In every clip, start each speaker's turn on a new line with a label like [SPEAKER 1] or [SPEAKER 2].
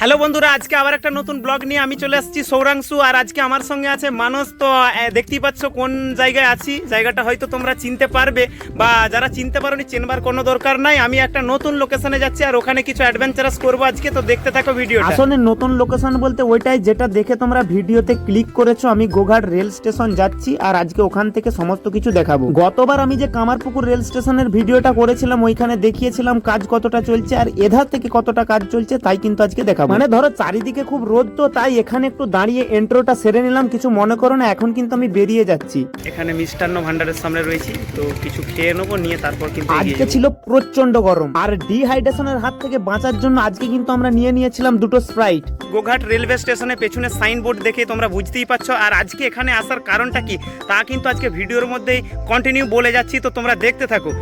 [SPEAKER 1] Hello বন্ধুরা, আজকে আবার একটা নতুন ব্লগ নিয়ে আমি চলে আসছি সৌরাংশু। আর আজকে আমার সঙ্গে আছে মানস। তো দেখতেই পাচ্ছ কোন জায়গায় আছি, জায়গাটা হয়তো তোমরা চিনতে পারবে, বা যারা চিনতে পারোনি চেনবার কোনো দরকার নাই। আমি একটা নতুন লোকেশনে যাচ্ছি আর ওখানে কিছু অ্যাডভেঞ্চারাস করবো আজকে, তো দেখতে থাকো ভিডিওটা।
[SPEAKER 2] আসলে নতুন লোকেশন বলতে ওইটাই যেটা দেখে তোমরা ভিডিওতে ক্লিক করেছো। আমি গোঘাট রেল স্টেশন যাচ্ছি আর আজকে ওখান থেকে সমস্ত কিছু দেখাবো। গতবার আমি যে কামারপুকুর রেল স্টেশনের ভিডিওটা করেছিলাম ওইখানে দেখিয়েছিলাম কাজ কতটা চলছে আর এধার থেকে কতটা কাজ চলছে, তাই কিন্তু আজকে দেখাবো। মানে ধরো চারিদিকে খুব রোদ, তো তাই এখানে একটু দাঁড়িয়ে এন্ট্রোটা সেরে নিলাম। কিছু মনে করো না, এখন কিন্তু আমি বেরিয়ে যাচ্ছি।
[SPEAKER 1] এখানে মিষ্টান্ন ভান্ডারের সামনে রয়েছি, তো কিছু খেয়ে নেবো, নিয়ে তারপর কিন্তু
[SPEAKER 2] আজকে ছিল প্রচন্ড গরম আর ডিহাইড্রেশনের হাত থেকে বাঁচার জন্য আজকে কিন্তু আমরা নিয়েছিলাম দুটো স্প্রাইট।
[SPEAKER 1] গোঘাট রেলওয়ে স্টেশনের পেছনে সাইনবোর্ড দেখে তোমরা বুঝতেই পারছো। আর আজকে এখানে আসার কারণটা কি তা কিন্তু আজকে ভিডিওর মধ্যেই কন্টিনিউ বলে যাচ্ছি, তো তোমরা দেখতে থাকো।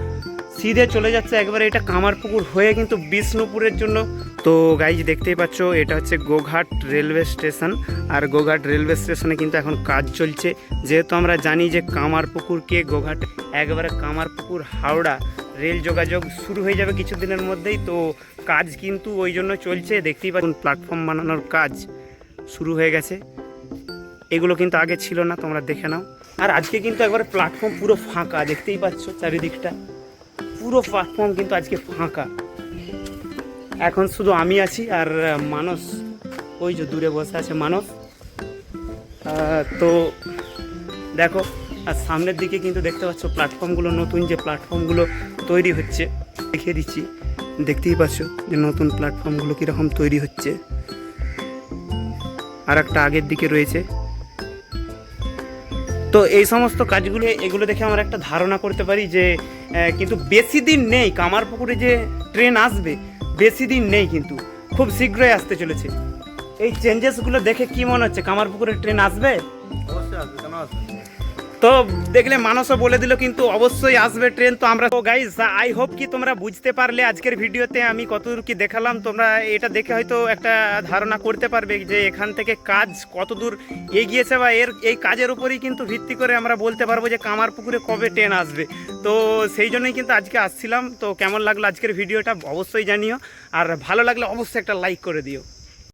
[SPEAKER 1] সিধে চলে যাচ্ছে একবারে এটা কামারপুকুর হয়ে কিন্তু বিষ্ণুপুরের জন্য। তো গাইজ দেখতেই পাচ্ছ এটা হচ্ছে গোঘাট রেলওয়ে স্টেশন। আর গোঘাট রেলওয়ে স্টেশনে কিন্তু এখন কাজ চলছে, যেহেতু আমরা জানি যে কামারপুকুরকে গোঘাট একবারে কামারপুকুর হাওড়া রেল যোগাযোগ শুরু হয়ে যাবে কিছুদিনের মধ্যেই। তো কাজ কিন্তু ওই জন্য চলছে, দেখতেই পাচ্ছেন প্ল্যাটফর্ম বানানোর কাজ শুরু হয়ে গেছে। এগুলো কিন্তু আগে ছিল না, তোমরা দেখে নাও। আর আজকে কিন্তু একবারে প্ল্যাটফর্ম পুরো ফাঁকা, দেখতেই পাচ্ছ চারিদিকটা পুরো প্ল্যাটফর্ম কিন্তু আজকে ফাঁকা। এখন শুধু আমি আছি আর মানস, ওই যে দূরে বসে আছে মানস। তো দেখো, আর সামনের দিকে কিন্তু দেখতে পাচ্ছ প্ল্যাটফর্মগুলো, নতুন যে প্ল্যাটফর্মগুলো তৈরি হচ্ছে দেখিয়ে দিচ্ছি। দেখতেই পাচ্ছ যে নতুন প্ল্যাটফর্মগুলো কীরকম তৈরি হচ্ছে। আর একটা আগের দিকে রয়েছে। তো এই সমস্ত কাজগুলো এগুলো দেখে আমরা একটা ধারণা করতে পারি যে কিন্তু বেশি দিন নেই কামারপুকুরে যে ট্রেন আসবে, বেশি দিন নেই, কিন্তু খুব শীঘ্রই আসতে চলেছে। এই চেঞ্জেসগুলো দেখে কি মনে হচ্ছে, কামারপুকুরে ট্রেন আসবে?
[SPEAKER 3] অবশ্যই আসবে, কেন আসবে?
[SPEAKER 1] তো দেখলে মানুষও বলে দিল কিন্তু অবশ্যই আসবে ট্রেন। তো আমরা তো গাইজ আই হোপ কি তোমরা বুঝতে পারলে আজকের ভিডিওতে আমি কতদূর কি দেখালাম। তোমরা এটা দেখে হয়তো একটা ধারণা করতে পারবে যে এখান থেকে কাজ কতদূর এগিয়েছে, বা এই কাজের উপরেই কিন্তু ভিত্তি করে আমরা বলতে পারবো যে কামারপুকুরে কবে ট্রেন আসবে। তো সেই জন্যই কিন্তু আজকে আসছিলাম। তো কেমন লাগলো আজকের ভিডিওটা অবশ্যই জানিও, আর ভালো লাগলে অবশ্যই একটা লাইক করে দিও।